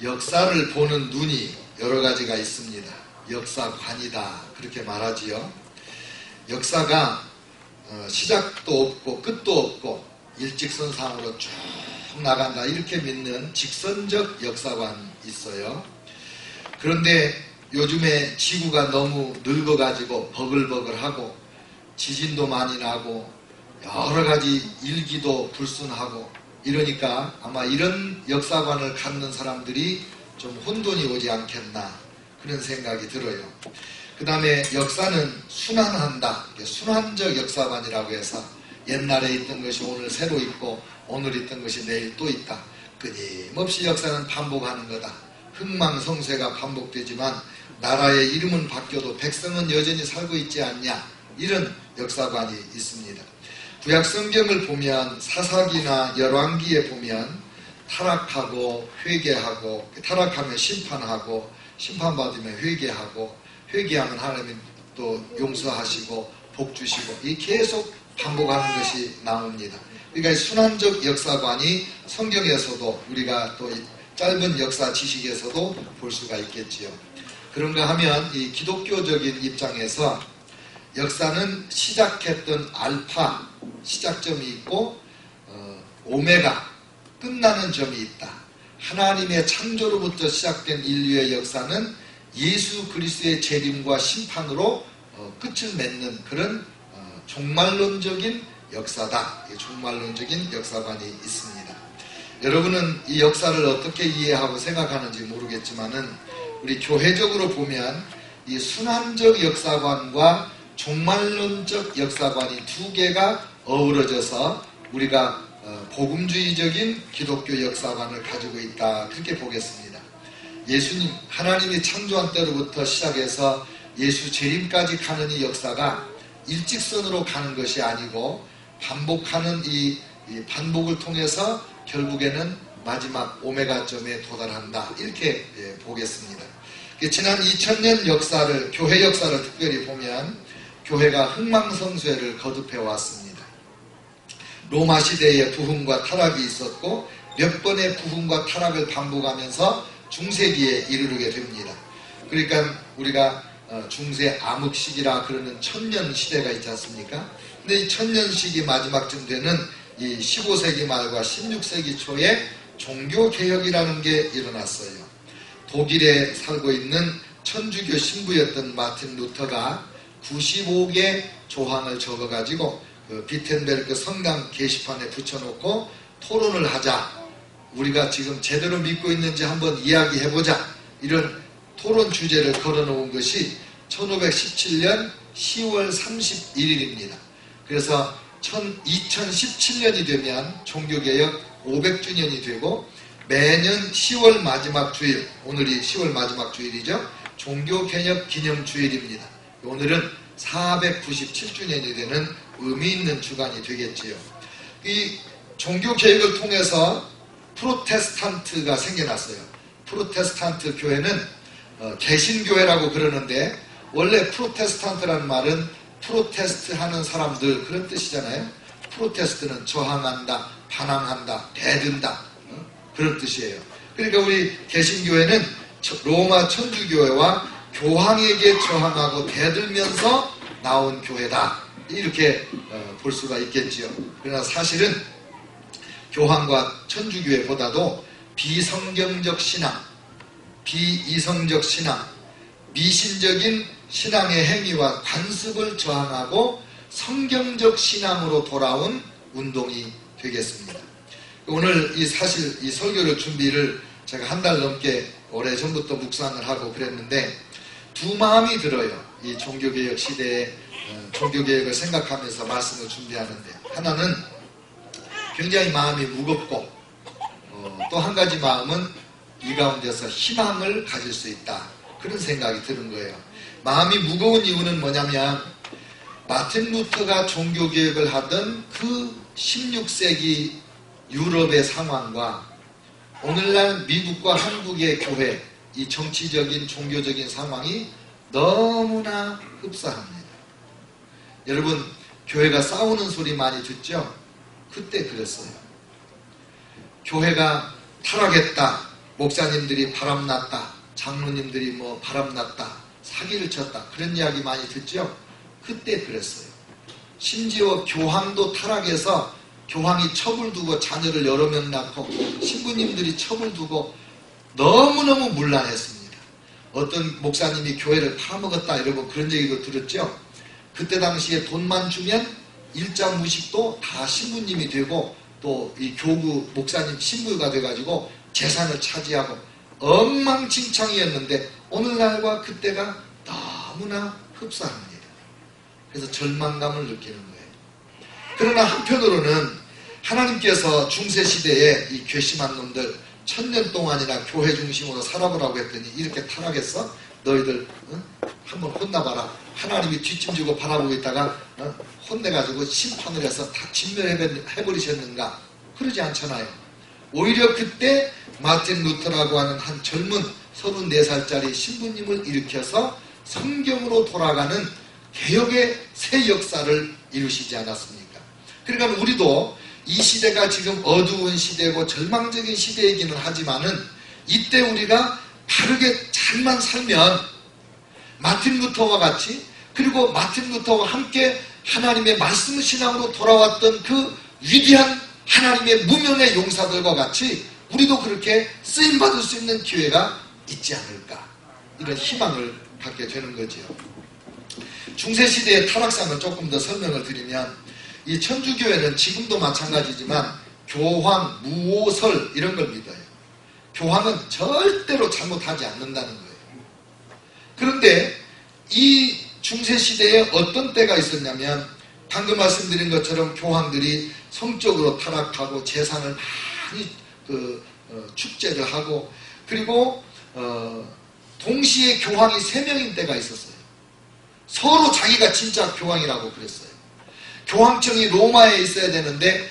역사를 보는 눈이 여러 가지가 있습니다. 역사관이다 그렇게 말하지요. 역사가 시작도 없고 끝도 없고 일직선상으로 쭉 나간다 이렇게 믿는 직선적 역사관이 있어요. 그런데 요즘에 지구가 너무 늙어가지고 버글버글하고 지진도 많이 나고 여러 가지 일기도 불순하고 이러니까 아마 이런 역사관을 갖는 사람들이 좀 혼돈이 오지 않겠나 그런 생각이 들어요. 그 다음에 역사는 순환한다. 순환적 역사관이라고 해서 옛날에 있던 것이 오늘 새로 있고 오늘 있던 것이 내일 또 있다. 끊임없이 역사는 반복하는 거다. 흥망성쇠가 반복되지만 나라의 이름은 바뀌어도 백성은 여전히 살고 있지 않냐. 이런 역사관이 있습니다. 구약 성경을 보면 사사기나 열왕기에 보면 타락하고 회개하고 타락하면 심판하고 심판받으면 회개하고 회개하면 하나님이 또 용서하시고 복 주시고 이 계속 반복하는 것이 나옵니다. 그러니까 순환적 역사관이 성경에서도 우리가 또 짧은 역사 지식에서도 볼 수가 있겠지요. 그런가 하면 이 기독교적인 입장에서 역사는 시작했던 알파 시작점이 있고 오메가 끝나는 점이 있다. 하나님의 창조로부터 시작된 인류의 역사는 예수 그리스도의 재림과 심판으로 끝을 맺는 그런 종말론적인 역사다. 종말론적인 역사관이 있습니다. 여러분은 이 역사를 어떻게 이해하고 생각하는지 모르겠지만은 우리 교회적으로 보면 이 순환적 역사관과 종말론적 역사관이 두 개가 어우러져서 우리가 복음주의적인 기독교 역사관을 가지고 있다 그렇게 보겠습니다. 예수님 하나님이 창조한 때로부터 시작해서 예수 재림까지 가는 이 역사가 일직선으로 가는 것이 아니고 반복하는 이 반복을 통해서 결국에는 마지막 오메가점에 도달한다 이렇게 보겠습니다. 지난 2000년 역사를 교회 역사를 특별히 보면 교회가 흥망성쇠를 거듭해 왔습니다. 로마 시대에 부흥과 타락이 있었고 몇 번의 부흥과 타락을 반복하면서 중세기에 이르게 됩니다. 그러니까 우리가 중세 암흑시기라 그러는 천년 시대가 있지 않습니까? 근데 이 천년 시기 마지막쯤 되는 이 15세기 말과 16세기 초에 종교개혁이라는 게 일어났어요. 독일에 살고 있는 천주교 신부였던 마틴 루터가 95개 조항을 적어가지고 그 비텐베르크 성당 게시판에 붙여놓고 토론을 하자. 우리가 지금 제대로 믿고 있는지 한번 이야기해보자. 이런 토론 주제를 걸어놓은 것이 1517년 10월 31일입니다. 그래서 2017년이 되면 종교개혁 500주년이 되고 매년 10월 마지막 주일, 오늘이 10월 마지막 주일이죠. 종교개혁 기념주일입니다. 오늘은 497주년이 되는 의미 있는 주간이 되겠지요. 이 종교개혁을 통해서 프로테스탄트가 생겨났어요. 프로테스탄트 교회는 개신교회라고 그러는데 원래 프로테스탄트라는 말은 프로테스트 하는 사람들 그런 뜻이잖아요. 프로테스트는 저항한다, 반항한다, 대든다 그런 뜻이에요. 그러니까 우리 개신교회는 로마 천주교회와 교황에게 저항하고 대들면서 나온 교회다 이렇게 볼 수가 있겠지요. 그러나 사실은 교황과 천주교회보다도 비성경적 신앙, 비이성적 신앙, 미신적인 신앙의 행위와 관습을 저항하고 성경적 신앙으로 돌아온 운동이 되겠습니다. 오늘 사실 이 설교를 준비를 제가 한 달 넘게 오래전부터 묵상을 하고 그랬는데 두 마음이 들어요. 이 종교개혁 시대에 종교개혁을 생각하면서 말씀을 준비하는데 하나는 굉장히 마음이 무겁고 또 한 가지 마음은 이 가운데서 희망을 가질 수 있다. 그런 생각이 드는 거예요. 마음이 무거운 이유는 뭐냐면 마틴 루터가 종교개혁을 하던 그 16세기 유럽의 상황과 오늘날 미국과 한국의 교회 이 정치적인 종교적인 상황이 너무나 흡사합니다. 여러분 교회가 싸우는 소리 많이 듣죠? 그때 그랬어요. 교회가 타락했다. 목사님들이 바람났다, 장로님들이 뭐 바람났다, 사기를 쳤다, 그런 이야기 많이 듣죠? 그때 그랬어요. 심지어 교황도 타락해서 교황이 첩을 두고 자녀를 여러 명 낳고 신부님들이 첩을 두고 너무너무 문란했습니다. 어떤 목사님이 교회를 팔아먹었다 이러고 그런 얘기도 들었죠. 그때 당시에 돈만 주면 일자 무식도 다 신부님이 되고 또 이 교구 목사님 신부가 돼가지고 재산을 차지하고 엉망진창이었는데 오늘날과 그때가 너무나 흡사합니다. 그래서 절망감을 느끼는 거예요. 그러나 한편으로는 하나님께서 중세시대에 이 괘씸한 놈들 1000년 동안이나 교회 중심으로 살아보라고 했더니 이렇게 타락했어? 너희들 한번 혼나봐라. 하나님이 뒷짐지고 바라보고 있다가 혼내가지고 심판을 해서 다 진멸해버리셨는가? 그러지 않잖아요. 오히려 그때 마틴 루터라고 하는 한 젊은 34살짜리 신부님을 일으켜서 성경으로 돌아가는 개혁의 새 역사를 이루시지 않았습니까? 그러니까 우리도 이 시대가 지금 어두운 시대고 절망적인 시대이기는 하지만은 이때 우리가 바르게 잘만 살면 마틴 루터와 같이, 그리고 마틴 루터와 함께 하나님의 말씀 신앙으로 돌아왔던 그 위대한 하나님의 무명의 용사들과 같이 우리도 그렇게 쓰임받을 수 있는 기회가 있지 않을까, 이런 희망을 갖게 되는 거죠. 중세시대의 타락상을 조금 더 설명을 드리면, 이 천주교회는 지금도 마찬가지지만 교황, 무오설 이런 걸 믿어요. 교황은 절대로 잘못하지 않는다는 거예요. 그런데 이 중세시대에 어떤 때가 있었냐면, 방금 말씀드린 것처럼 교황들이 성적으로 타락하고 재산을 많이 축제를 하고, 그리고 동시에 교황이 3명인 때가 있었어요. 서로 자기가 진짜 교황이라고 그랬어요. 교황청이 로마에 있어야 되는데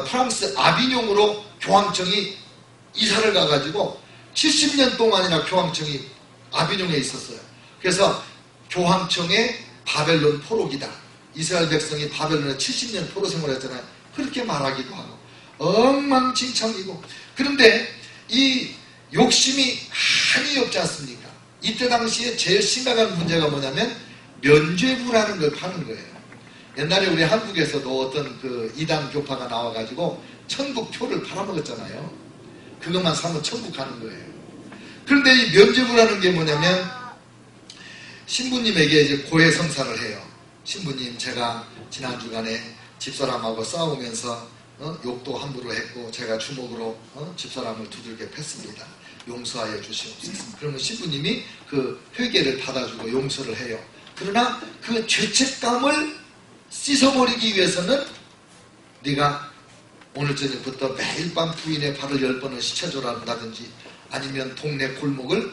프랑스 아비뇽으로 교황청이 이사를 가가지고 70년 동안이나 교황청이 아비뇽에 있었어요. 그래서 교황청의 바벨론 포로기다. 이스라엘 백성이 바벨론에 70년 포로 생활했잖아요. 그렇게 말하기도 하고 엉망진창이고. 그런데 이 욕심이 한이 없지 않습니까? 이때 당시에 제일 심각한 문제가 뭐냐면 면죄부라는 걸 파는 거예요. 옛날에 우리 한국에서도 어떤 그 이단 교파가 나와가지고 천국표를 팔아먹었잖아요. 그것만 사면 천국 가는 거예요. 그런데 이 면죄부라는 게 뭐냐면, 신부님에게 이제 고해성사를 해요. 신부님, 제가 지난 주간에 집사람하고 싸우면서 욕도 함부로 했고 제가 주먹으로 집사람을 두들겨 팼습니다. 용서하여 주시옵소서. 그러면 신부님이 그 회개를 받아주고 용서를 해요. 그러나 그 죄책감을 씻어버리기 위해서는 네가 오늘 저녁부터 매일 밤 부인의 발을 10번을 씻어줘라든지, 아니면 동네 골목을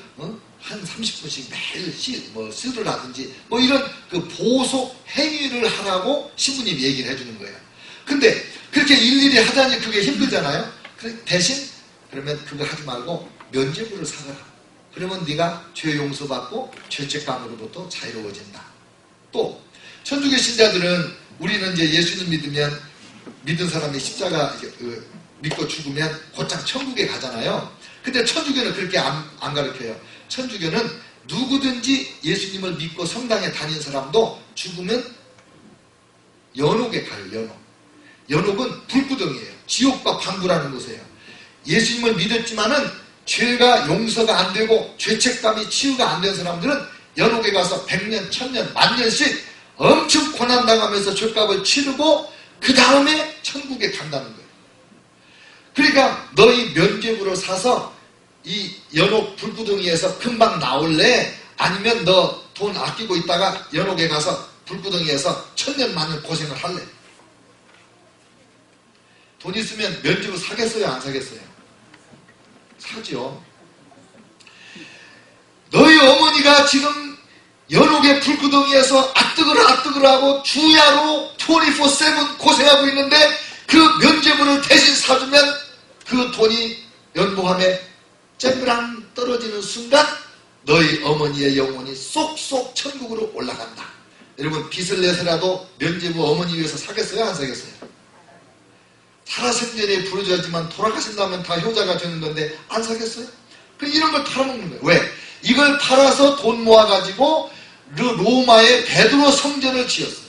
한 30분씩 매일 씻으를 하든지, 뭐 이런 그 보속 행위를 하라고 신부님이 얘기를 해주는 거예요. 근데 그렇게 일일이 하자니 그게 힘들잖아요. 대신 그러면 그거 하지 말고 면죄부를 사거라. 그러면 네가 죄 용서받고 죄책감으로부터 자유로워진다. 또 천주교 신자들은, 우리는 이제 예수님 믿으면, 믿은 사람이 십자가 믿고 죽으면 곧장 천국에 가잖아요. 근데 천주교는 그렇게 안 가르쳐요. 천주교는 누구든지 예수님을 믿고 성당에 다닌 사람도 죽으면 연옥에 가요. 연옥은 불구덩이에요. 지옥과 방구라는 곳이에요. 예수님을 믿었지만은 죄가 용서가 안 되고 죄책감이 치유가 안 된 사람들은 연옥에 가서 100년, 1000년, 1000년씩 엄청 고난당하면서 죄값을 치르고 그 다음에 천국에 간다는 거예요. 그러니까 너희 면죄부를 사서 이 연옥 불구덩이에서 금방 나올래? 아니면 너 돈 아끼고 있다가 연옥에 가서 불구덩이에서 1000년 만년 고생을 할래? 돈 있으면 면죄부 사겠어요? 안 사겠어요? 사죠. 너희 어머니가 지금 연옥의 불구덩이에서 아뜨거라고 주야로 24/7 고생하고 있는데 그 면죄부를 대신 사주면 그 돈이 연봉함에 쨍그랑 떨어지는 순간 너희 어머니의 영혼이 쏙쏙 천국으로 올라간다. 여러분, 빚을 내서라도 면죄부 어머니 위해서 사겠어요? 안 사겠어요? 살아생전에 부르짖었지만 돌아가신 다음에 다 효자가 되는 건데 안 사겠어요? 이런 걸 팔아먹는 거예요. 왜? 이걸 팔아서 돈 모아가지고 로마의 베드로 성전을 지었어요.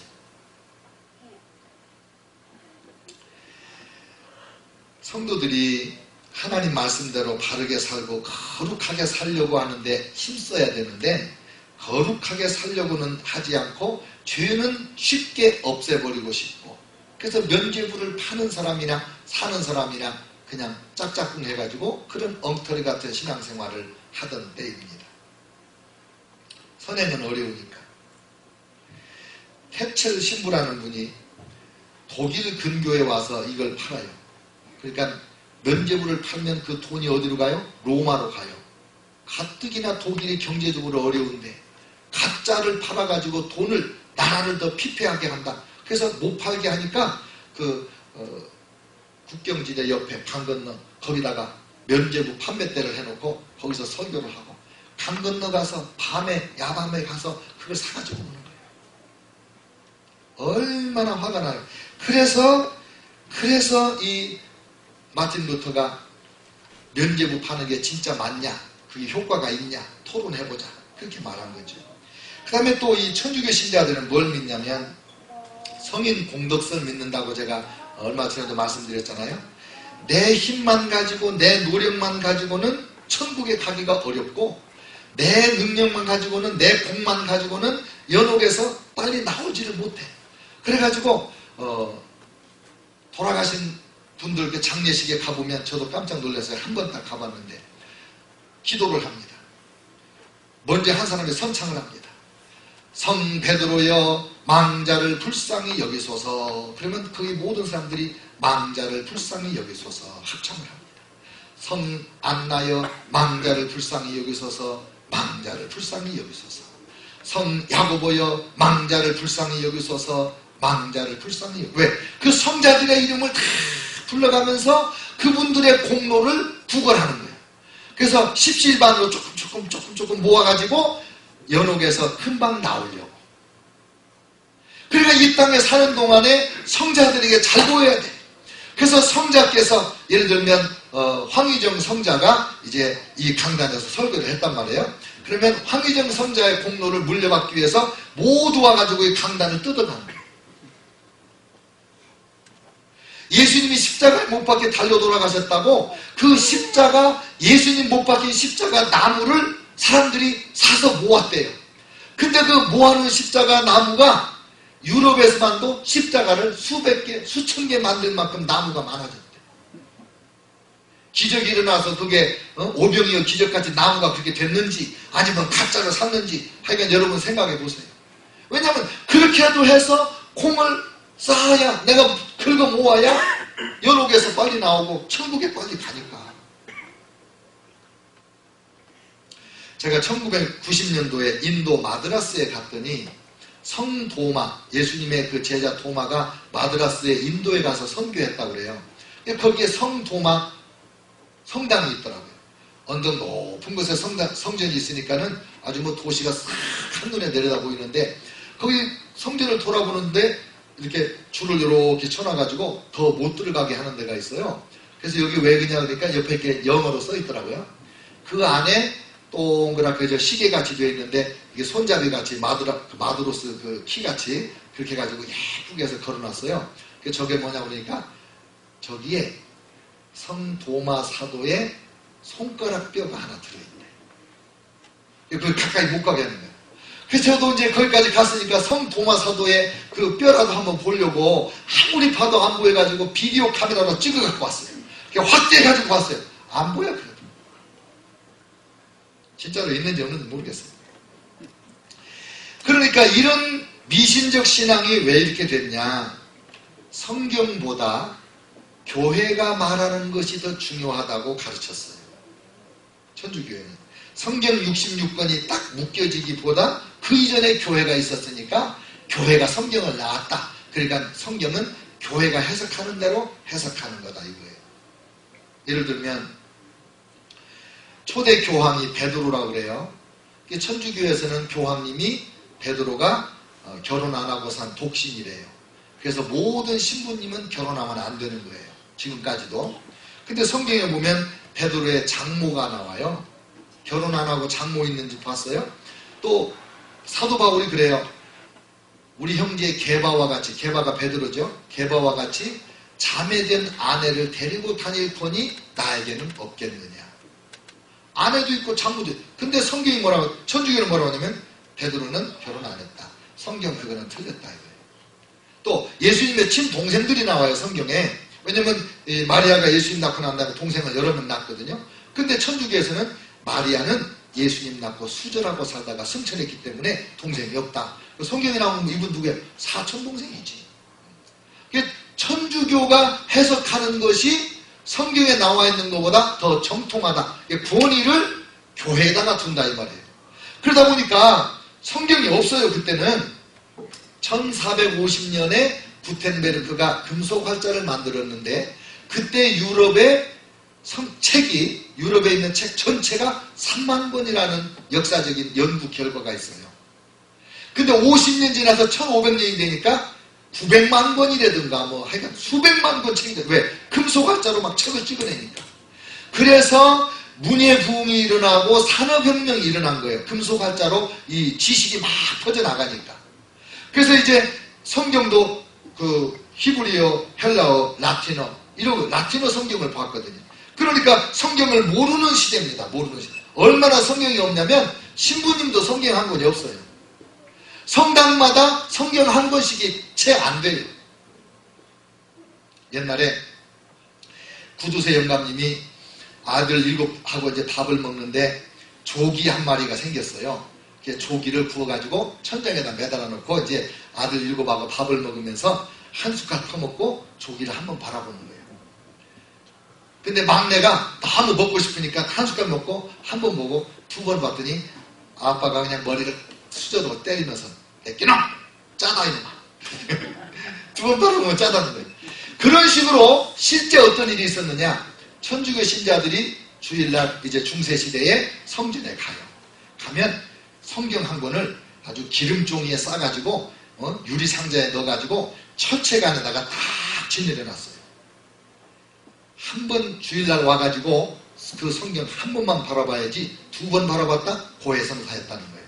성도들이 하나님 말씀대로 바르게 살고 거룩하게 살려고 하는데 힘써야 되는데, 거룩하게 살려고는 하지 않고 죄는 쉽게 없애버리고 싶고, 그래서 면죄부를 파는 사람이나 사는 사람이나 그냥 짝짝꿍 해가지고 그런 엉터리 같은 신앙생활을 하던 때입니다. 선행은 어려우니까. 태첼 신부라는 분이 독일 근교에 와서 이걸 팔아요. 그러니까 면죄부를 팔면 그 돈이 어디로 가요? 로마로 가요. 가뜩이나 독일이 경제적으로 어려운데 가짜를 팔아가지고 돈을, 나라를 더 피폐하게 한다. 그래서 못 팔게 하니까 국경지대 옆에 강 건너 거기다가 면죄부 판매대를 해놓고 거기서 설교를 하고, 강 건너 가서 밤에 야밤에 가서 그걸 사가지고 오는 거예요. 얼마나 화가 나요. 그래서 이 마틴 루터가 면죄부 파는 게 진짜 맞냐, 그게 효과가 있냐 토론해보자, 그렇게 말한 거죠. 그 다음에 또 이 천주교 신자들은 뭘 믿냐면 성인 공덕성을 믿는다고 제가 얼마 전에도 말씀드렸잖아요. 내 힘만 가지고 내 노력만 가지고는 천국에 가기가 어렵고, 내 능력만 가지고는, 내 공만 가지고는 연옥에서 빨리 나오지를 못해. 그래가지고 돌아가신 분들 장례식에 가보면 저도 깜짝 놀랐어요. 한 번 딱 가봤는데 기도를 합니다. 먼저 한 사람이 선창을 합니다. 성 베드로여 망자를 불쌍히 여기소서. 그러면 거기 모든 사람들이 망자를 불쌍히 여기소서 합창을 합니다. 성 안나여 망자를 불쌍히 여기소서, 망자를 불쌍히 여기소서. 성 야고보여 망자를 불쌍히 여기소서, 망자를 불쌍히 여기소서. 왜? 그 성자들의 이름을 다 불러가면서 그분들의 공로를 부걸하는 거예요. 그래서 십시일반으로 조금 모아가지고 연옥에서 금방 나오려고. 그러니까 이 땅에 사는 동안에 성자들에게 잘 보여야 돼. 그래서 성자께서 예를 들면 황희정 성자가 이제 이 강단에서 설교를 했단 말이에요. 그러면 황희정 성자의 공로를 물려받기 위해서 모두 와가지고 이 강단을 뜯어가는 거예요. 예수님이 십자가에 못 박혀 달려 돌아가셨다고 그 십자가, 예수님 못 박힌 십자가 나무를 사람들이 사서 모았대요. 근데 그 모아놓은 십자가 나무가 유럽에서만도 십자가를 수백 개, 수천 개 만들 만큼 나무가 많아졌대. 기적이 일어나서 그게 오병이어 기적같이 나무가 그렇게 됐는지 아니면 가짜를 샀는지 하여간 여러분 생각해 보세요. 왜냐하면 그렇게라도 해서 콩을 쌓아야, 내가 긁어 모아야 연옥에서 빨리 나오고 천국에 빨리 가니까. 제가 1990년도에 인도 마드라스에 갔더니 성도마, 예수님의 그 제자 도마가 마드라스에 인도에 가서 선교했다고 그래요. 거기에 성도마 성당이 있더라고요. 언덕 높은 곳에 성전이 있으니까는 아주 뭐 도시가 싹 한눈에 내려다 보이는데, 거기 성전을 돌아보는데 이렇게 줄을 이렇게 쳐놔가지고 더 못 들어가게 하는 데가 있어요. 그래서 여기 왜 그러냐 그러니까 옆에 이렇게 영어로 써 있더라고요. 그 안에 동그랗게 저 시계같이 되어 있는데 이게 손잡이같이 마드로스 그 키같이 그렇게 해가지고 예쁘게 해서 걸어놨어요. 저게 뭐냐 그러니까 저기에 성도마 사도의 손가락 뼈가 하나 들어있네. 그걸 가까이 못 가게 하는 거예요. 그래서 저도 이제 거기까지 갔으니까 성도마 사도의 그 뼈라도 한번 보려고 아무리 봐도 안 보여가지고 비디오 카메라로 찍어 갖고 왔어요. 확대해 가지고 왔어요. 안 보여 그래도. 진짜로 있는지 없는지 모르겠어요. 그러니까 이런 미신적 신앙이 왜 이렇게 됐냐. 성경보다 교회가 말하는 것이 더 중요하다고 가르쳤어요. 천주교회는. 성경 66권이 딱 묶여지기보다 그 이전에 교회가 있었으니까 교회가 성경을 나왔다. 그러니까 성경은 교회가 해석하는 대로 해석하는 거다 이거예요. 예를 들면 초대 교황이 베드로라고 그래요. 천주교에서는 교황님이 베드로가 결혼 안 하고 산 독신이래요. 그래서 모든 신부님은 결혼하면 안 되는 거예요. 지금까지도. 근데 성경에 보면 베드로의 장모가 나와요. 결혼 안 하고 장모 있는 집 봤어요? 또 사도 바울이 그래요. 우리 형제 게바와 같이, 게바가 베드로죠. 게바와 같이 자매된 아내를 데리고 다닐 터니 나에게는 없겠느냐. 아내도 있고 장모도 있고. 근데 성경이 뭐라고, 천주교는 뭐라고 하냐면 베드로는 결혼 안 했다. 성경 그거는 틀렸다 이거예요. 또 예수님의 친동생들이 나와요 성경에. 왜냐면 마리아가 예수님 낳고 난 다음에 동생을 여러 명 낳거든요. 근데 천주교에서는 마리아는 예수님 낳고 수절하고 살다가 승천했기 때문에 동생이 없다. 성경에 나오면 이분 누구예요? 사촌 동생이지. 천주교가 해석하는 것이 성경에 나와 있는 것보다 더 정통하다. 구원의를 교회에다가 둔다 이 말이에요. 그러다 보니까 성경이 없어요. 그때는 1450년에 구텐베르크가 금속 활자를 만들었는데 그때 유럽의 책이, 유럽에 있는 책 전체가 3만 권이라는 역사적인 연구 결과가 있어요. 근데 50년 지나서 1500년이 되니까 900만 권이라든가 뭐 하여간 수백만 권 책이 돼. 왜? 금속 활자로 막 책을 찍어내니까. 그래서 문예 부흥이 일어나고 산업혁명이 일어난 거예요. 금속 활자로 이 지식이 막 퍼져나가니까. 그래서 이제 성경도 그 히브리어, 헬라어, 라틴어 이런 라틴어 성경을 봤거든요. 그러니까 성경을 모르는 시대입니다. 모르는 시대. 얼마나 성경이 없냐면 신부님도 성경 한 권이 없어요. 성당마다 성경 한 권씩이 채 안 돼요. 옛날에 구두쇠 영감님이 아들 7하고 이제 밥을 먹는데 조기 한 마리가 생겼어요. 조기를 구워가지고 천장에다 매달아 놓고 이제 아들 7하고 밥을 먹으면서 한 숟갈 퍼먹고 조기를 한번 바라보는 거예요. 근데 막내가 너무 먹고 싶으니까 한 숟갈 먹고 한 번 보고 두 번 봤더니 아빠가 그냥 머리를 수저로 때리면서 내끼놈! 짜다 이놈아! 두 번 바라보면 짜다는 거예요. 그런 식으로 실제 어떤 일이 있었느냐? 천주교 신자들이 주일날 이제 중세시대에 성전에 가요. 가면 성경 한 권을 아주 기름종이에 싸가지고 유리상자에 넣어가지고 철책안에다가 딱 진열해놨어요. 한 번 주일날 와가지고 그 성경 한 번만 바라봐야지 두 번 바라봤다? 고해성사했다는 거예요.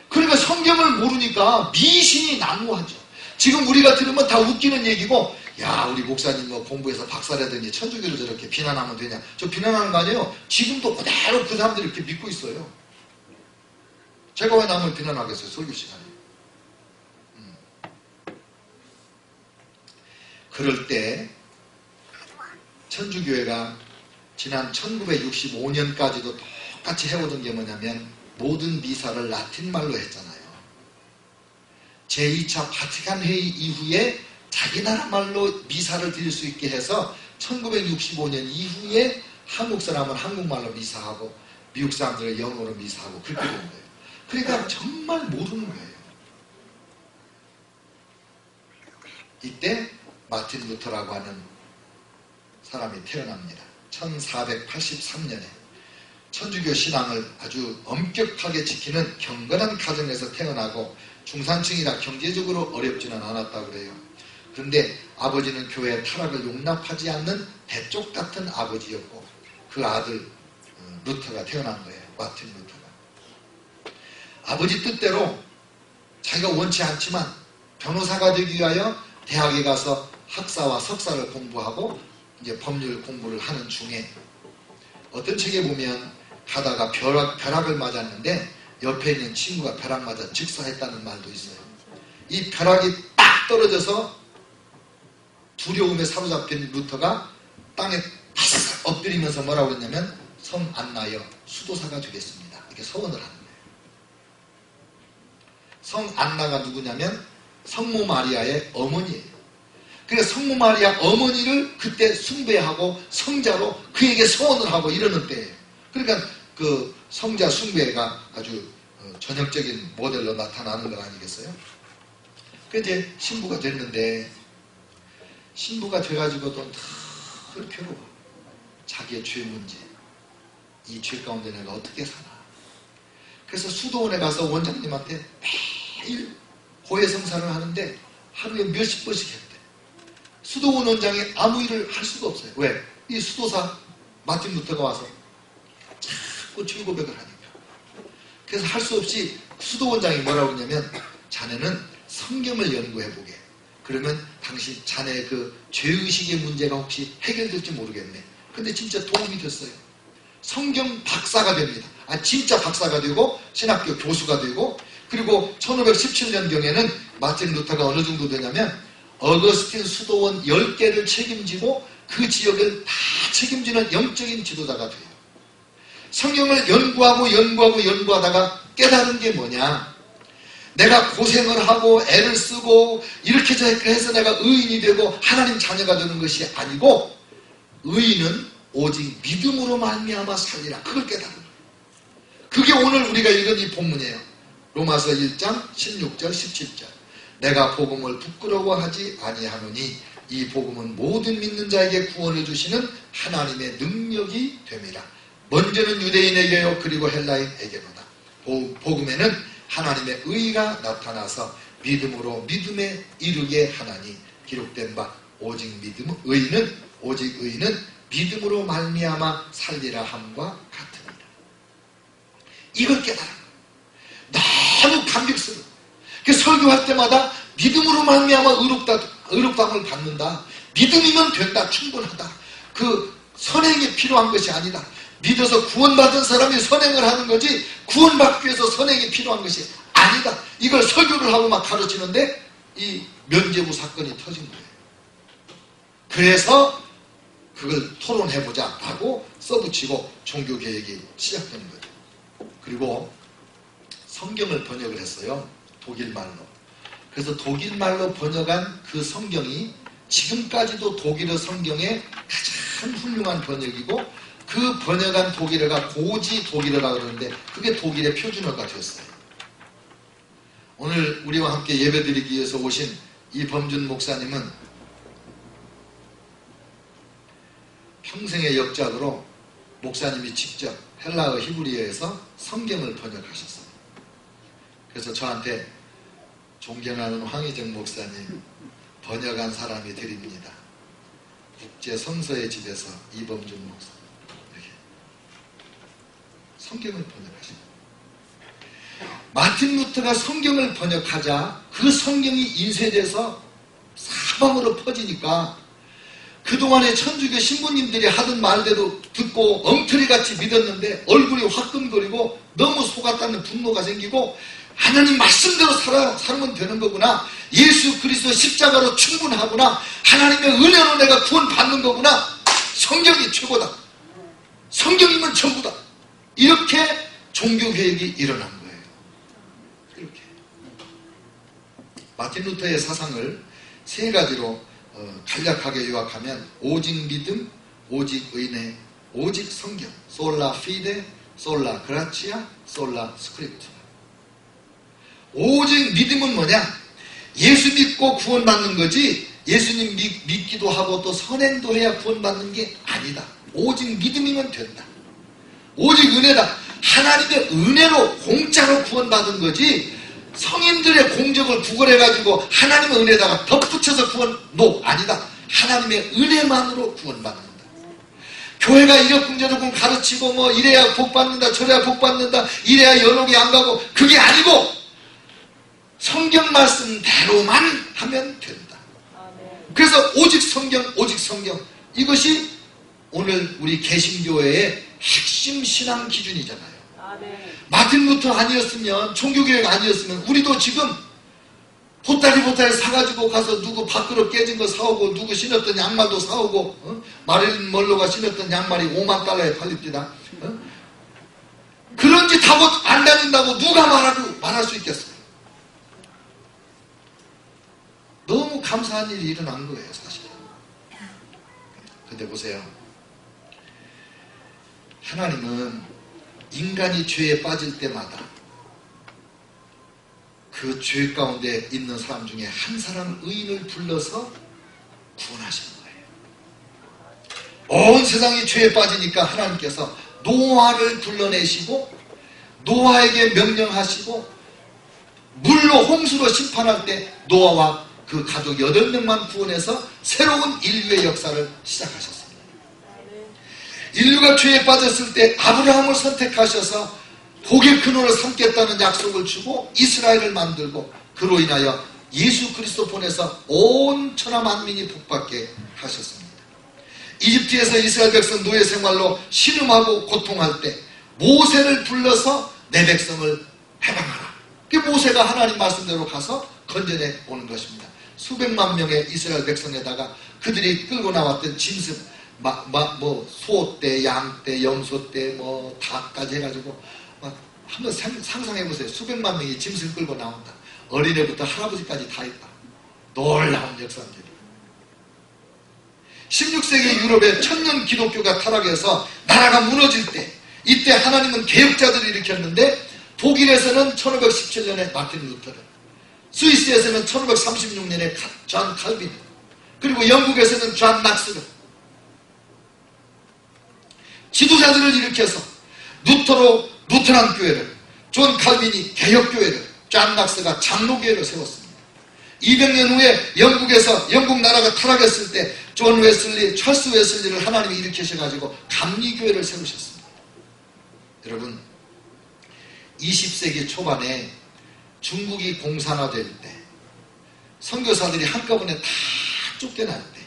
그러니까 성경을 모르니까 미신이 난무하죠. 지금 우리가 들으면 다 웃기는 얘기고 야 우리 목사님 뭐 공부해서 박사라든지 천주교를 저렇게 비난하면 되냐. 저 비난하는 거 아니에요. 지금도 그대로 그 사람들이 이렇게 믿고 있어요. 제가 왜 남을 비난하겠어요. 설교 시간에. 그럴 때 천주교회가 지난 1965년까지도 똑같이 해오던 게 뭐냐면 모든 미사를 라틴말로 했잖아요. 제2차 바티칸 회의 이후에 자기 나라 말로 미사를 드릴 수 있게 해서 1965년 이후에 한국 사람은 한국말로 미사하고 미국 사람들은 영어로 미사하고 그렇게 된 거예요. 그러니까 정말 모르는 거예요. 이때 마틴 루터라고 하는 사람이 태어납니다. 1483년에 천주교 신앙을 아주 엄격하게 지키는 경건한 가정에서 태어나고 중산층이라 경제적으로 어렵지는 않았다고 그래요. 그런데 아버지는 교회의 타락을 용납하지 않는 대쪽 같은 아버지였고 그 아들 루터가 태어난 거예요. 마틴 루터가. 아버지 뜻대로 자기가 원치 않지만 변호사가 되기 위하여 대학에 가서 학사와 석사를 공부하고 이제 법률 공부를 하는 중에 어떤 책에 보면 가다가 벼락을 맞았는데 옆에 있는 친구가 벼락 맞아 즉사했다는 말도 있어요. 이 벼락이 딱 떨어져서 두려움에 사로잡힌 루터가 땅에 바싹 엎드리면서 뭐라고 했냐면 성 안나여 수도사가 되겠습니다. 이렇게 서원을 하는 거예요. 성 안나가 누구냐면 성모 마리아의 어머니예요. 그래서 성모 마리아 어머니를 그때 숭배하고 성자로 그에게 서원을 하고 이러는 때예요. 그러니까 그 성자 숭배가 아주 전형적인 모델로 나타나는 것 아니겠어요? 그 이제 신부가 됐는데 신부가 돼가지고도 늘 괴로워. 자기의 죄 문제, 이 죄 가운데 내가 어떻게 사나. 그래서 수도원에 가서 원장님한테 매일 고해성사를 하는데 하루에 몇십 번씩 했대. 수도원 원장이 아무 일을 할 수가 없어요. 왜? 이 수도사 마틴 루터가 와서 자꾸 질고백을 하니까. 그래서 할 수 없이 수도원장이 뭐라고 하냐면, 자네는 성경을 연구해보게. 그러면 당신 자네의 그 죄의식의 문제가 혹시 해결될지 모르겠네. 근데 진짜 도움이 됐어요. 성경 박사가 됩니다. 진짜 박사가 되고 신학교 교수가 되고, 그리고 1517년경에는 마틴 루터가 어느 정도 되냐면 어거스틴 수도원 10개를 책임지고 그 지역을 다 책임지는 영적인 지도자가 돼요. 성경을 연구하다가 깨달은 게 뭐냐? 내가 고생을 하고 애를 쓰고 이렇게 해서 내가 의인이 되고 하나님 자녀가 되는 것이 아니고, 의인은 오직 믿음으로 말미암아 살리라. 그걸 깨달은 거예요. 그게 오늘 우리가 읽은 이 본문이에요. 로마서 1장 16절 17절. 내가 복음을 부끄러워하지 아니하노니 이 복음은 모든 믿는 자에게 구원을 주시는 하나님의 능력이 됨이라. 먼저는 유대인에게요 그리고 헬라인에게로다. 복음에는 하나님의 의가 나타나서 믿음으로 믿음에 이르게 하나니 기록된 바 오직 의인은 믿음으로 말미암아 살리라 함과 같으니라. 이걸 깨달아. 너무 감격스러워. 설교할 때마다 믿음으로 말미암아 의롭다함을 받는다. 믿음이면 된다. 충분하다. 그 선행이 필요한 것이 아니다. 믿어서 구원받은 사람이 선행을 하는 거지 구원받기 위해서 선행이 필요한 것이 아니다. 이걸 설교를 하고 막 가르치는데 이 면죄부 사건이 터진 거예요. 그래서 그걸 토론해보자 라고 써붙이고 종교개혁이 시작되는 거죠. 그리고 성경을 번역을 했어요. 독일말로. 그래서 독일말로 번역한 그 성경이 지금까지도 독일어 성경의 가장 훌륭한 번역이고, 그 번역한 독일어가 고지 독일어라고 그러는데 그게 독일의 표준어가 됐어요. 오늘 우리와 함께 예배드리기 위해서 오신 이범준 목사님은 평생의 역작으로 목사님이 직접 헬라어 히브리어에서 성경을 번역하셨어요. 그래서 저한테 존경하는 황희정 목사님 번역한 사람이 드립니다. 국제 성서의 집에서 이범준 목사 이렇게 성경을 번역하십니다. 마틴 루터가 성경을 번역하자 그 성경이 인쇄돼서 사방으로 퍼지니까 그동안에 천주교 신부님들이 하던 말대로 듣고 엉터리같이 믿었는데 얼굴이 화끈거리고 너무 속았다는 분노가 생기고, 하나님 말씀대로 살면 되는 거구나. 예수 그리스도 십자가로 충분하구나. 하나님의 은혜로 내가 구원받는 거구나. 성경이 최고다. 성경이면 전부다. 이렇게 종교개혁이 일어난 거예요. 이렇게. 마틴 루터의 사상을 세 가지로 간략하게 요약하면 오직 믿음, 오직 은혜, 오직 성경. 솔라 피데, 솔라 그라치아, 솔라 스크립트. 오직 믿음은 뭐냐? 예수 믿고 구원받는 거지 예수님 믿기도 하고 또 선행도 해야 구원받는 게 아니다. 오직 믿음이면 된다. 오직 은혜다. 하나님의 은혜로 공짜로 구원받은 거지 성인들의 공적을 구걸해가지고 하나님의 은혜다가 덧붙여서 구원 아니다. 하나님의 은혜만으로 구원받는다. 교회가 이러쿵저러쿵 가르치고 뭐 이래야 복받는다 저래야 복받는다 이래야 연옥이 안 가고 그게 아니고 성경 말씀대로만 하면 된다. 그래서 오직 성경 이것이 오늘 우리 개신교회의 핵심 신앙 기준이잖아요. 마틴 루터 아니었으면 종교개혁 아니었으면 우리도 지금 보따리 사가지고 가서 누구 밥그릇 깨진 거 사오고 누구 신었던 양말도 사오고 마릴린 먼로가 신었던 양말이 5만 달러에 팔립니다. 그런 짓 하고 안 다닌다고 누가 말할 수 있겠어요? 너무 감사한 일이 일어난 거예요, 사실. 근데 보세요. 하나님은 인간이 죄에 빠질 때마다 그 죄 가운데 있는 사람 중에 한 사람 의인을 불러서 구원하시는 거예요. 온 세상이 죄에 빠지니까 하나님께서 노아를 불러내시고 노아에게 명령하시고 물로 홍수로 심판할 때 노아와 그 가족 8명만 구원해서 새로운 인류의 역사를 시작하셨습니다. 인류가 죄에 빠졌을 때 아브라함을 선택하셔서 복의 근원을 삼겠다는 약속을 주고 이스라엘을 만들고 그로 인하여 예수 그리스도 보내서 온 천하 만민이 복받게 하셨습니다. 이집트에서 이스라엘 백성 노예 생활로 신음하고 고통할 때 모세를 불러서 내 백성을 해방하라. 그 모세가 하나님 말씀대로 가서 건져내 오는 것입니다. 수백만 명의 이스라엘 백성에다가 그들이 끌고 나왔던 짐승, 소떼, 양떼, 염소떼, 닭까지 해가지고 한번 상상해보세요. 수백만 명이 짐승 끌고 나온다. 어린애부터 할아버지까지 다 있다. 놀라운 역사입니다. 16세기 유럽의 천년 기독교가 타락해서 나라가 무너질 때 이때 하나님은 개혁자들을 일으켰는데 독일에서는 1517년에 마틴 루터르, 스위스에서는 1536년에 존 칼빈, 그리고 영국에서는 존 낙스를 지도자들을 일으켜서 루터란 교회를, 존 칼빈이 개혁교회를, 존 낙스가 장로교회를 세웠습니다. 200년 후에 영국에서 영국 나라가 타락했을 때 존 웨슬리, 찰스 웨슬리를 하나님이 일으키셔가지고 감리교회를 세우셨습니다. 여러분, 20세기 초반에 중국이 공산화될 때 선교사들이 한꺼번에 다 쫓겨날 때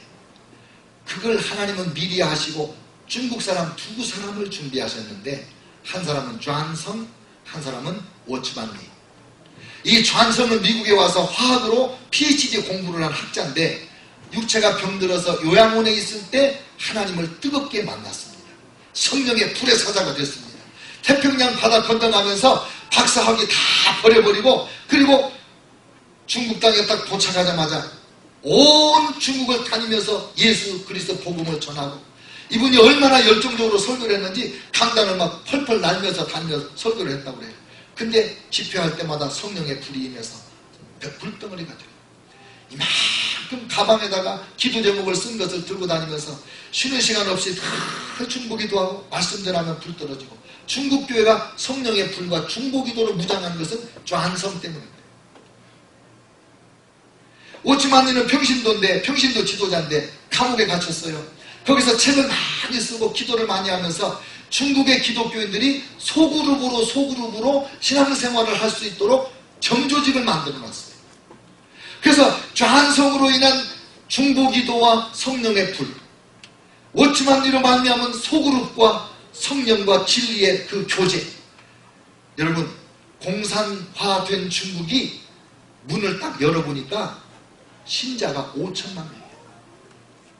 그걸 하나님은 미리 하시고 중국 사람 2사람을 준비하셨는데 한 사람은 존성, 한 사람은 워츠만 리. 이 존성은 미국에 와서 화학으로 PhD 공부를 한 학자인데 육체가 병들어서 요양원에 있을 때 하나님을 뜨겁게 만났습니다. 성령의 불의 사자가 됐습니다. 태평양 바다 건너가면서 박사학위 다 버려버리고 그리고 중국 땅에 딱 도착하자마자 온 중국을 다니면서 예수 그리스도 복음을 전하고 이분이 얼마나 열정적으로 설교를 했는지 강단을 막 펄펄 날면서 다니면서 설교를 했다고 그래요. 근데 집회할 때마다 성령의 불이 임해서 불덩어리가 돼요. 이만큼 가방에다가 기도 제목을 쓴 것을 들고 다니면서 쉬는 시간 없이 다 중보기도 하고 말씀 전하면 불 떨어지고 중국 교회가 성령의 불과 중보기도로 무장한 것은 존성 때문입니다. 오츠만리는 평신도 지도자인데 감옥에 갇혔어요. 거기서 책을 많이 쓰고 기도를 많이 하면서 중국의 기독교인들이 소그룹으로 신앙생활을 할 수 있도록 정조직을 만들어 놨어요. 그래서 존성으로 인한 중보기도와 성령의 불, 워츠만리로 말미암은 소그룹과 성령과 진리의 그 교제. 여러분, 공산화된 중국이 문을 딱 열어보니까 신자가 5천만 명이에요.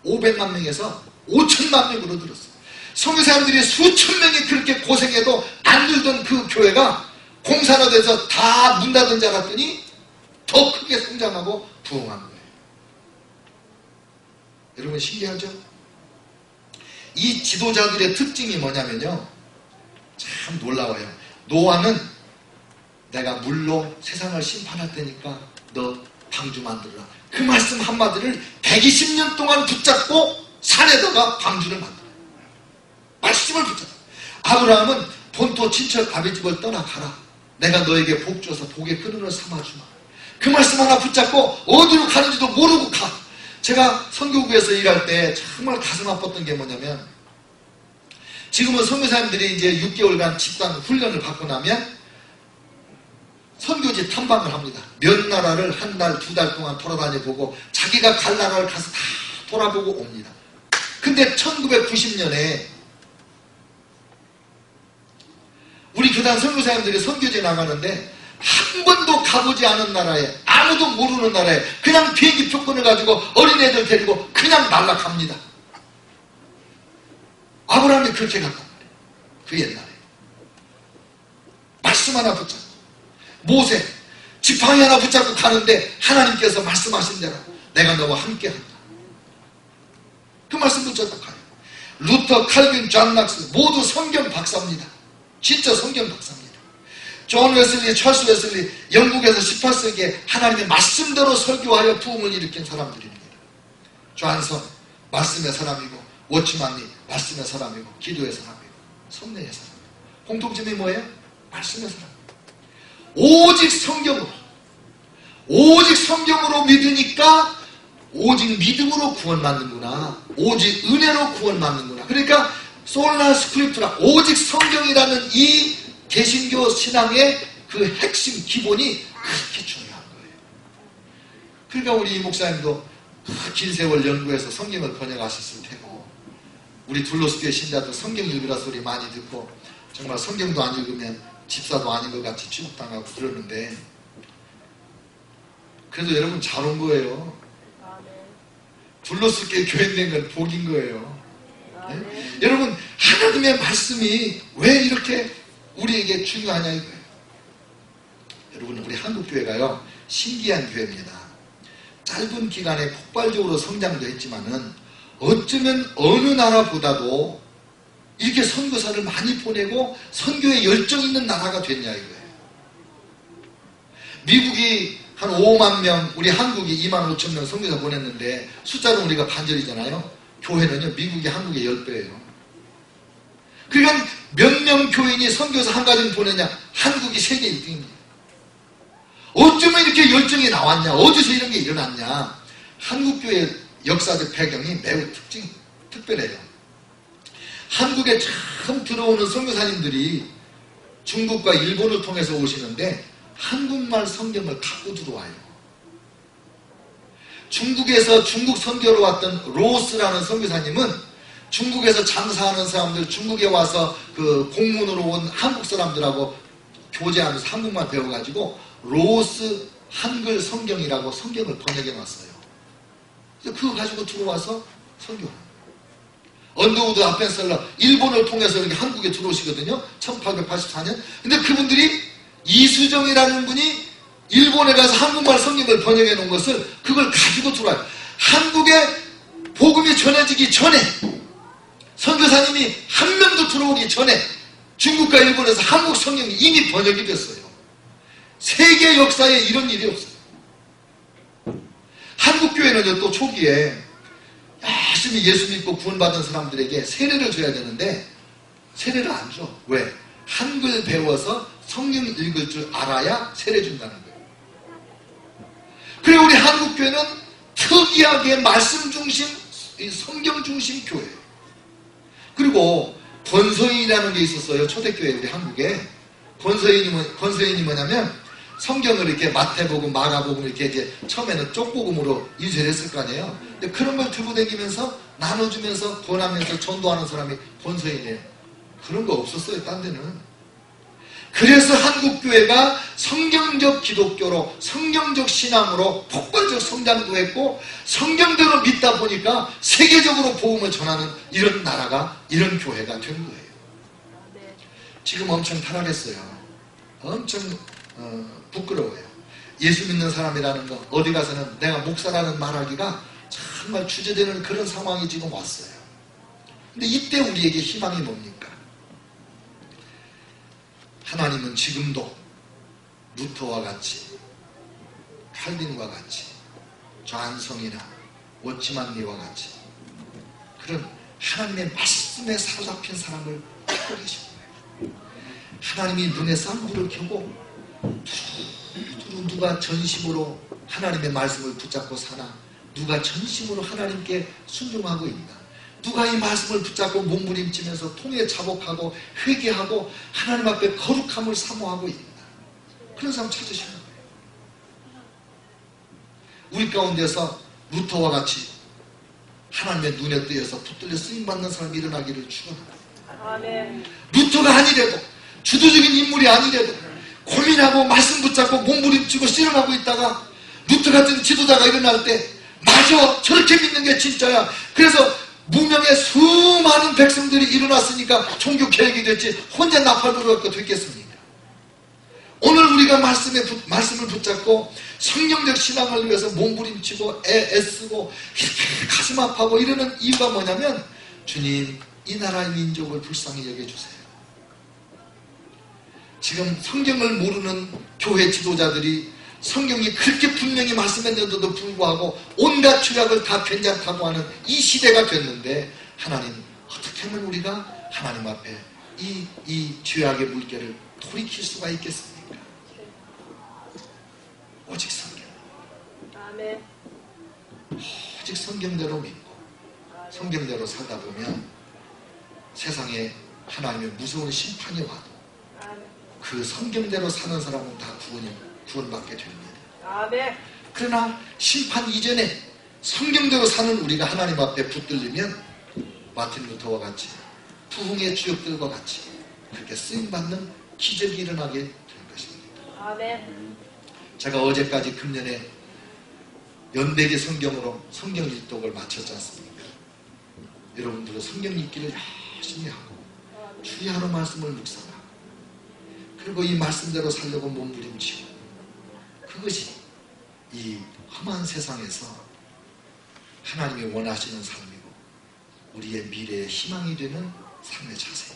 500만 명에서 5천만 명으로 늘었어요. 선교사님들이 수천 명이 그렇게 고생해도 안 늘던 그 교회가 공산화돼서 다 문 닫은 줄 알았더니 더 크게 성장하고 부흥한 거예요. 여러분, 신기하죠? 이 지도자들의 특징이 뭐냐면요, 참 놀라워요. 노아는 내가 물로 세상을 심판할 테니까 너 방주 만들어라. 그 말씀 한마디를 120년 동안 붙잡고 산에다가 방주를 만들어요. 말씀을 붙잡아. 아브라함은 본토 친척 아비 집을 떠나가라. 내가 너에게 복 줘서 복의 근원을 삼아주마. 그 말씀 하나 붙잡고 어디로 가는지도 모르고 가. 제가 선교구에서 일할 때 정말 가슴 아팠던 게 뭐냐면, 지금은 선교사님들이 이제 6개월간 집단 훈련을 받고 나면 선교지 탐방을 합니다. 몇 나라를 한 달, 2달 동안 돌아다녀보고 자기가 갈 나라를 가서 다 돌아보고 옵니다. 근데 1990년에 우리 교단 선교사님들이 선교지에 나가는데 한 번도 가보지 않은 나라에, 아무도 모르는 나라에 그냥 비행기 표권을 가지고 어린애들 데리고 그냥 날아갑니다. 아브라함이 그렇게 갔단 말이에요. 그 옛날에 말씀 하나 붙잡고, 모세 지팡이 하나 붙잡고 가는데 하나님께서 말씀하신 대로 내가 너와 함께한다. 그 말씀 붙잡고 가요. 루터, 칼빈, 존 낙스 모두 성경 박사입니다. 진짜 성경 박사입니다. 존 웨슬리, 찰스 웨슬리, 영국에서 18세기에 하나님의 말씀대로 설교하여 부흥을 일으킨 사람들입니다. 존성, 말씀의 사람이고, 워치만리, 말씀의 사람이고, 기도의 사람이고, 성령의 사람이고. 공통점이 뭐예요? 말씀의 사람. 오직 성경으로, 오직 성경으로 믿으니까 오직 믿음으로 구원받는구나. 오직 은혜로 구원받는구나. 그러니까 솔라 스크립트라, 오직 성경이라는 이 개신교 신앙의 그 핵심 기본이 그렇게 중요한 거예요. 그러니까 우리 목사님도 긴 세월 연구해서 성경을 번역하셨을 테고, 우리 둘로스교회 신자도 성경 읽으라 소리 많이 듣고, 정말 성경도 안 읽으면 집사도 아닌 것 같이 취급당하고 그러는데, 그래도 여러분 잘 온 거예요. 둘로스교회 교인된 건 복인 거예요. 네? 여러분, 하나님의 말씀이 왜 이렇게 우리에게 중요하냐 이거예요. 여러분, 우리 한국교회가요 신기한 교회입니다. 짧은 기간에 폭발적으로 성장도 했지만은 어쩌면 어느 나라보다도 이렇게 선교사를 많이 보내고 선교에 열정 있는 나라가 됐냐 이거예요. 미국이 한 5만 명, 우리 한국이 2만 5천 명 선교사 보냈는데 숫자는 우리가 반절이잖아요. 교회는요 미국이 한국의 10배예요. 그러니까 몇 명 교인이 선교사 한 가정 보내냐? 한국이 세계 1등입니다. 어쩌면 이렇게 열정이 나왔냐? 어디서 이런 게 일어났냐? 한국교회의 역사적 배경이 매우 특별해요. 한국에 처음 들어오는 선교사님들이 중국과 일본을 통해서 오시는데 한국말 성경을 갖고 들어와요. 중국에서 중국 선교로 왔던 로스라는 선교사님은 중국에서 장사하는 사람들, 중국에 와서 그 공문으로 온 한국 사람들하고 교제하면서 한국말 배워가지고 로스 한글 성경이라고 성경을 번역해 놨어요. 그래서 그거 가지고 들어와서 선교합니다. 언더우드 아펜셀러, 일본을 통해서 이렇게 한국에 들어오시거든요. 1884년. 근데 그분들이 이수정이라는 분이 일본에 가서 한국말 성경을 번역해 놓은 것을 그걸 가지고 들어와요. 한국에 복음이 전해지기 전에, 선교사님이 한 명도 들어오기 전에 중국과 일본에서 한국 성경이 이미 번역이 됐어요. 세계 역사에 이런 일이 없어요. 한국교회는요 또 초기에 열심히 예수 믿고 구원받은 사람들에게 세례를 줘야 되는데 세례를 안 줘. 왜? 한글 배워서 성경 읽을 줄 알아야 세례 준다는 거예요. 그리고 우리 한국교회는 특이하게 말씀 중심, 성경 중심 교회예요. 그리고 권서인이라는 게 있었어요. 초대교회 우리 한국에. 권서인이 뭐냐면 성경을 이렇게 마태복음, 마가복음 이렇게 이제 처음에는 쪽복음으로 인쇄했을 거 아니에요. 근데 그런 걸 들고 다니면서 나눠주면서 권하면서 전도하는 사람이 권서인이에요. 그런 거 없었어요. 딴 데는. 그래서 한국교회가 성경적 기독교로 성경적 신앙으로 폭발적 성장도 했고 성경대로 믿다 보니까 세계적으로 복음을 전하는 이런 나라가, 이런 교회가 된 거예요. 지금 엄청 타락했어요. 엄청 부끄러워요. 예수 믿는 사람이라는 거 어디 가서는 내가 목사라는 말하기가 정말 주저되는 그런 상황이 지금 왔어요. 근데 이때 우리에게 희망이 뭡니까? 하나님은 지금도 루터와 같이, 칼빈과 같이, 좌안성이나 워치만리와 같이 그런 하나님의 말씀에 사로잡힌 사람을 찾고 계신 거예요. 하나님이 눈에 쌍불을 켜고 누가 전심으로 하나님의 말씀을 붙잡고 사나? 누가 전심으로 하나님께 순종하고 있나? 누가 이 말씀을 붙잡고 몸부림치면서 통에 자복하고 회개하고 하나님 앞에 거룩함을 사모하고 있나? 그런 사람 찾으시는 거예요. 우리 가운데서 루터와 같이 하나님의 눈에 뜨여서 붙들려 쓰임받는 사람이 일어나기를 축원합니다. 루터가 아니래도, 주도적인 인물이 아니래도 고민하고 말씀 붙잡고 몸부림치고 씨름하고 있다가 루터 같은 지도자가 일어날 때 맞아, 저렇게 믿는 게 진짜야. 그래서 무명의 수많은 백성들이 일어났으니까 종교 개혁이 됐지 혼자 나팔부르고 됐겠습니까? 오늘 우리가 말씀을 붙잡고 성경적 신앙을 위해서 몸부림치고 애쓰고 이렇게 가슴 아파하고 이러는 이유가 뭐냐면 주님, 이 나라의 민족을 불쌍히 여겨주세요. 지금 성경을 모르는 교회 지도자들이 성경이 그렇게 분명히 말씀했는데도 불구하고 온갖 죄악을 다 괜찮다고 하는 이 시대가 됐는데 하나님, 어떻게 하면 우리가 하나님 앞에 이 죄악의 물결을 돌이킬 수가 있겠습니까? 오직 성경. 아멘. 오직 성경대로 믿고 성경대로 살다 보면 세상에 하나님의 무서운 심판이 와도 아멘. 그 성경대로 사는 사람은 다 구원받게 됩니다. 아멘. 그러나 심판 이전에 성경대로 사는 우리가 하나님 앞에 붙들리면 마틴 루터와 같이 부흥의 주역들과 같이 그렇게 쓰임받는 기적이 일어나게 될 것입니다. 아멘. 제가 어제까지 금년에 연대기 성경으로 성경 일독을 마쳤지 않습니까? 여러분들은 성경 읽기를 열심히 하고 주의 하루 말씀을 묵상하고 그리고 이 말씀대로 살려고 몸부림치고 그것이 이 험한 세상에서 하나님이 원하시는 삶이고 우리의 미래의 희망이 되는 삶의 자세.